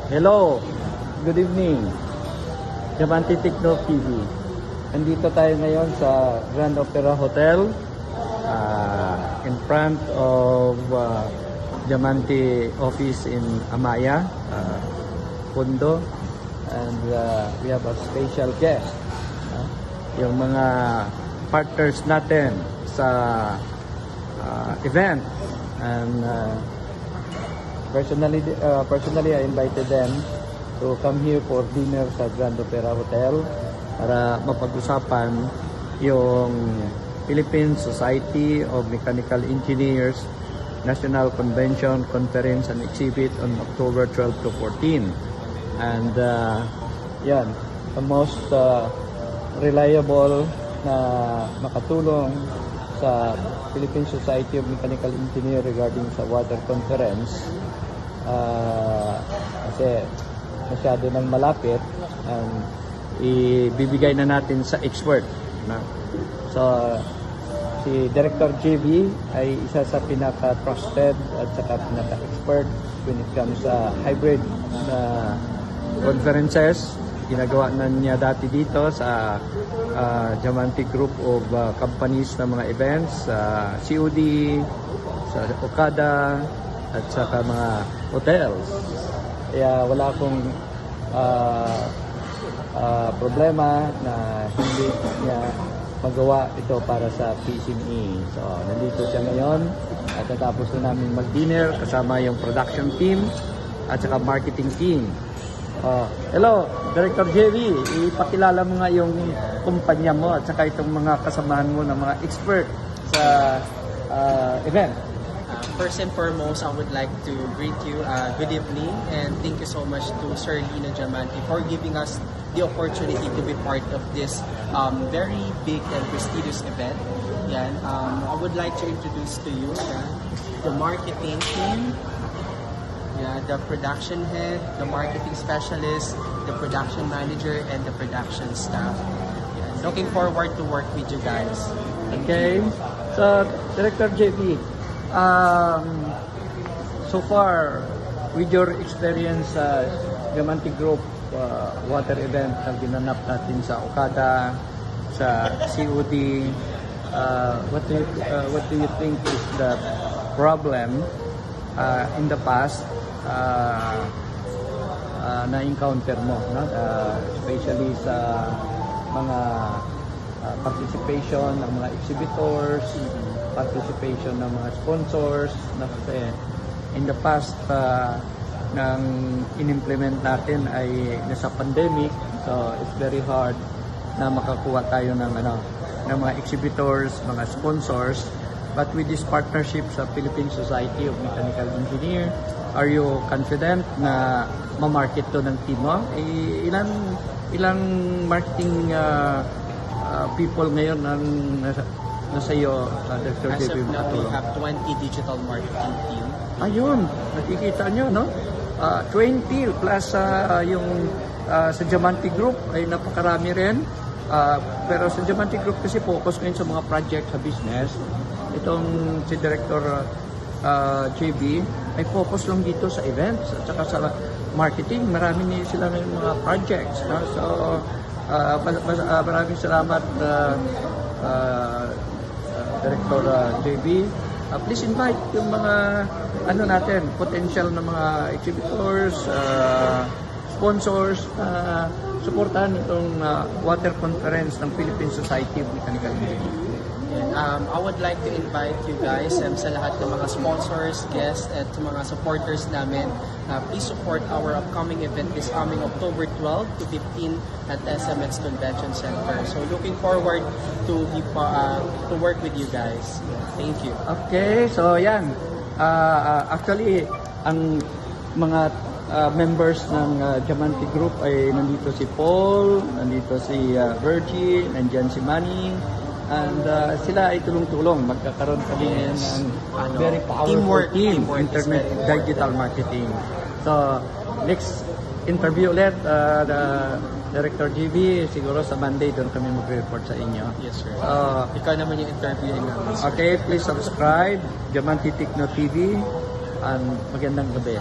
Hello, good evening. Diamante Techno TV. Andito tayo ngayon sa Grand Opera Hotel in front of Diamante office in Amaya, Pundo, and we have a special guest. Yung mga partners natin sa event, and personally I invited them to come here for dinner sa Grand Opera Hotel para mapag-usapan yung Philippine Society of Mechanical Engineers National Convention, Conference and Exhibit on October 12 to 14. And yan, the most reliable na makatulong sa Philippine Society of Mechanical Engineers regarding sa water conference, kasi masyado nang malapit, and ibibigay na natin sa expert na. So si Director JB ay isa sa pinaka-trusted at saka pinaka-expert when it comes sa hybrid na conferences. Ginagawa na niya dati dito sa Diamante Group of companies na mga events, sa COD, sa Okada, at saka mga hotels. Kaya wala akong problema na hindi niya magawa ito para sa PCME. So, nandito siya ngayon at natapos na namin mag-dinner kasama yung production team at saka marketing team. Hello, Director JV, ipakilala mo nga yung kumpanya mo at saka itong mga kasamahan mo ng mga expert sa event. First and foremost, I would like to greet you, good evening, and thank you so much to Sir Lino Diamante for giving us the opportunity to be part of this very big and prestigious event. Yan, I would like to introduce to you the marketing team, the production head, the marketing specialist, the production manager, and the production staff. Yan, looking forward to work with you guys. Okay, so Director JP, so far, with your experience sa Diamante Group water event na ginanap natin sa Okada, sa COD, what do you think is the problem in the past na-encounter mo, no? Especially sa mga participation ng mga exhibitors, participation ng mga sponsors, na kasi in the past nang in-implement natin ay nasa pandemic, so it's very hard na makakuha tayo ng ng mga exhibitors, mga sponsors. But with this partnership sa Philippine Society of Mechanical Engineers, are you confident na ma-market to ng team mo? Ilang marketing people ngayon ang nasa iyo, Dr. As JB? of now, we have 20 digital marketing team. Ayun, nakikita nyo, no? 20 plus yung sa Diamante Group ay napakarami rin. Pero sa Diamante Group kasi focus ngayon sa mga project sa business. Itong si Director JB ay focus lang dito sa events at saka sa marketing. Marami niya sila ng mga projects, no? So maraming salamat Director JB. Please invite yung mga natin, potential na mga exhibitors, sponsors, suportahan itong water conference ng Philippine Society of Mechanical Engineers. I would like to invite you guys sa lahat ng mga sponsors, guests, at mga supporters namin. Please support our upcoming event this coming October 12 to 15 at SMX Convention Center. So looking forward to work with you guys. Thank you. Okay, so yan. Actually, ang mga members ng Diamante Group ay nandito si Paul, nandito si Virgie, nandiyan si Manny, and sila ay tulong-tulong. Magkakaroon kami ng very powerful team, internet digital marketing. So, next interview ulit, the Director GB, siguro sa Monday doon kami mag-report sa inyo. Yes, sir. Ikaw naman yung interviewin namin. Okay, please subscribe, Diamante Techno TV, and magandang gabi.